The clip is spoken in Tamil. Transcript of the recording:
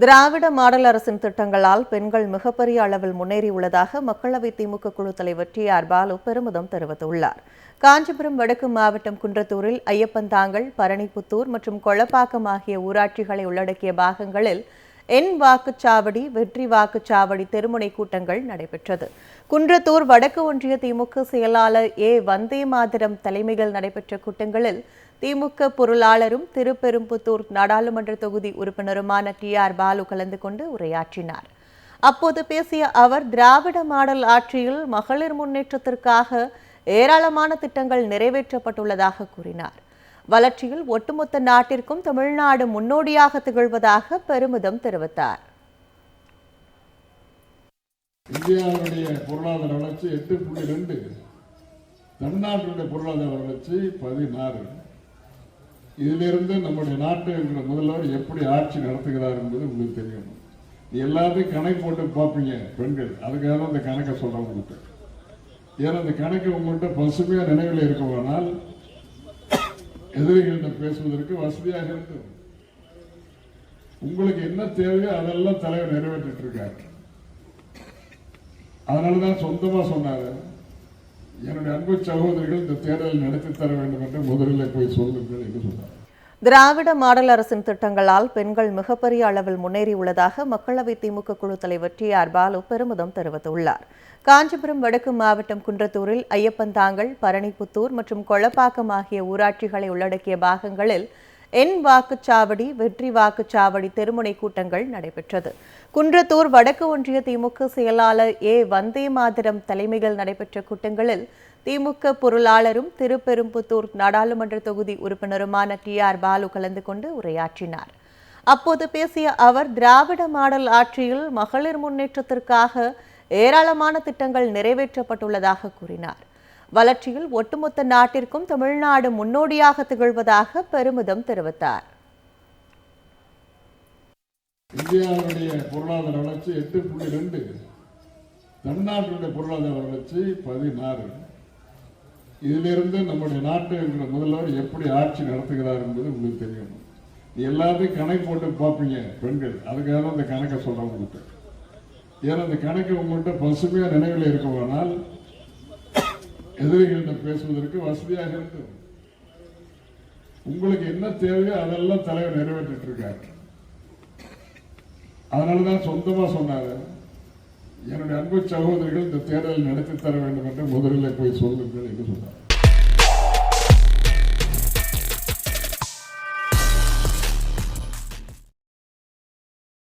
திராவிட மாடல் அரசின் திட்டங்களால் பெண்கள் மிகப்பெரிய அளவில் முன்னேறியுள்ளதாக மக்களவை திமுக குழு தலைவர் டி.ஆர். பாலு பெருமிதம் தெரிவித்துள்ளார். காஞ்சிபுரம் வடக்கு மாவட்டம் குன்றத்தூரில் ஐயப்பந்தாங்கல், பரணிப்புத்தூர் மற்றும் கொளப்பாக்கம் ஆகிய ஊராட்சிகளை உள்ளடக்கிய பாகங்களில் என் வாக்குச்சாவடி, வெற்றி வாக்குச்சாவடி தெருமுனை கூட்டங்கள் நடைபெற்றது. குன்றத்தூர் வடக்கு ஒன்றிய திமுக செயலாளர் வந்தே மாதரம் தலைமையில் நடைபெற்ற கூட்டங்களில் திமுக பொருளாளரும் திருப்பெரும்புத்தூர் நாடாளுமன்ற தொகுதி உறுப்பினருமான டி.ஆர். பாலு கலந்து கொண்டு உரையாற்றினார். அப்போது பேசிய அவர், திராவிட மாடல் ஆட்சியில் மகளிர் முன்னேற்றத்திற்காக ஏராளமான திட்டங்கள் நிறைவேற்றப்பட்டுள்ளதாக கூறினார். வளர்ச்சியில் ஒட்டுமொத்த நாட்டிற்கும் தமிழ்நாடு முன்னோடியாக திகழ்வதாக பெருமிதம் தெரிவித்தார். இந்தியாவுடைய பொருளாதார வளர்ச்சி 8.2, தமிழ்நாட்டுடைய பொருளாதார வளர்ச்சி 16. இதிலிருந்து நம்முடைய நாட்டில் இருக்கிற முதல்வர் எப்படி ஆட்சி நடத்துகிறார் என்பது உங்களுக்கு தெரியும். எல்லாத்தையும் கணக்கு போட்டு பார்ப்பீங்க பெண்கள், அதுக்காக தான் அந்த கணக்கை சொல்றேன் உங்களுக்கு. ஏன்னா அந்த கணக்கு உங்கள்கிட்ட பசுமையா நினைவில் இருக்குமானால் எதிரிகளிடம் பேசுவதற்கு வசதியாக இருக்கு. உங்களுக்கு என்ன தேவையோ அதெல்லாம் தலைவர் நிறைவேற்றிட்டு இருக்காரு. அதனாலதான் சொந்தமா சொன்னாரு, என்னுடைய அன்பு சகோதரிகள் இந்த தேர்தல் நடத்தி தர வேண்டும் என்று முதலில் போய் சொல்லுங்கள் என்று சொன்னார். திராவிட மாடல் அரசின் திட்டங்களால் பெண்கள் மிகப்பெரிய அளவில் முன்னேறியுள்ளதாக மக்களவை திமுக குழு தலைவர் டி.ஆர். பாலு பெருமிதம் தெரிவித்துள்ளார். காஞ்சிபுரம் வடக்கு மாவட்டம் குன்றத்தூரில் ஐயப்பந்தாங்கல், பரணிப்புத்தூர் மற்றும் கொளப்பாக்கம் ஆகிய ஊராட்சிகளை உள்ளடக்கிய பாகங்களில் என் வாக்குச்சாவடி, வெற்றி வாக்குச்சாவடி தெருமுனை கூட்டங்கள் நடைபெற்றது. குன்றத்தூர் வடக்கு ஒன்றிய திமுக செயலாளர் வந்தே மாதரம் தலைமையில் நடைபெற்ற கூட்டங்களில் திமுக பொருளாளரும் திருப்பெரும்புத்தூர் நாடாளுமன்ற தொகுதி உறுப்பினருமான டி.ஆர். பாலு கலந்து கொண்டு உரையாற்றினார். அப்போது பேசிய அவர், திராவிட மாடல் ஆட்சியில் மகளிர் முன்னேற்றத்திற்காக ஏராளமான திட்டங்கள் நிறைவேற்றப்பட்டுள்ளதாக கூறினார். வளர்ச்சியில் ஒட்டுமொத்த நாட்டிற்கும் தமிழ்நாடு முன்னோடியாக திகழ்வதாக பெருமிதம் தெரிவித்தார். இந்தியாவுடைய பொருளாதார வளர்ச்சி 8.2, தமிழ்நாட்டுடைய பொருளாதார வளர்ச்சி 16. இதிலிருந்து நம்முடைய நாட்டில் இருக்கிற முதல்வர் எப்படி ஆட்சி நடத்துகிறார் என்பது உங்களுக்கு தெரியும். எல்லாத்தையும் கணக்கு போட்டு பார்ப்பீங்க பெண்கள், அதுக்காக தான் அந்த கணக்கை சொல்றேன் உங்களுக்கு. ஏன்னா அந்த கணக்கு உங்கள்கிட்ட பசுமையா நினைவில் இருக்குமானால் எதிரிகளிடம் பேசுவதற்கு வசதியாக இருக்கு. உங்களுக்கு என்ன தேவையோ அதெல்லாம் தலைவர் நிறைவேற்றிட்டு இருக்காரு. அதனாலதான் சொந்தமா சொன்னாரு, என்னுடைய அன்பு சகோதரிகள் இந்த தேர்தல் நடத்தி தர வேண்டும் என்று முதலில் போய் சொல்லுங்கள் என்று சொன்னார்.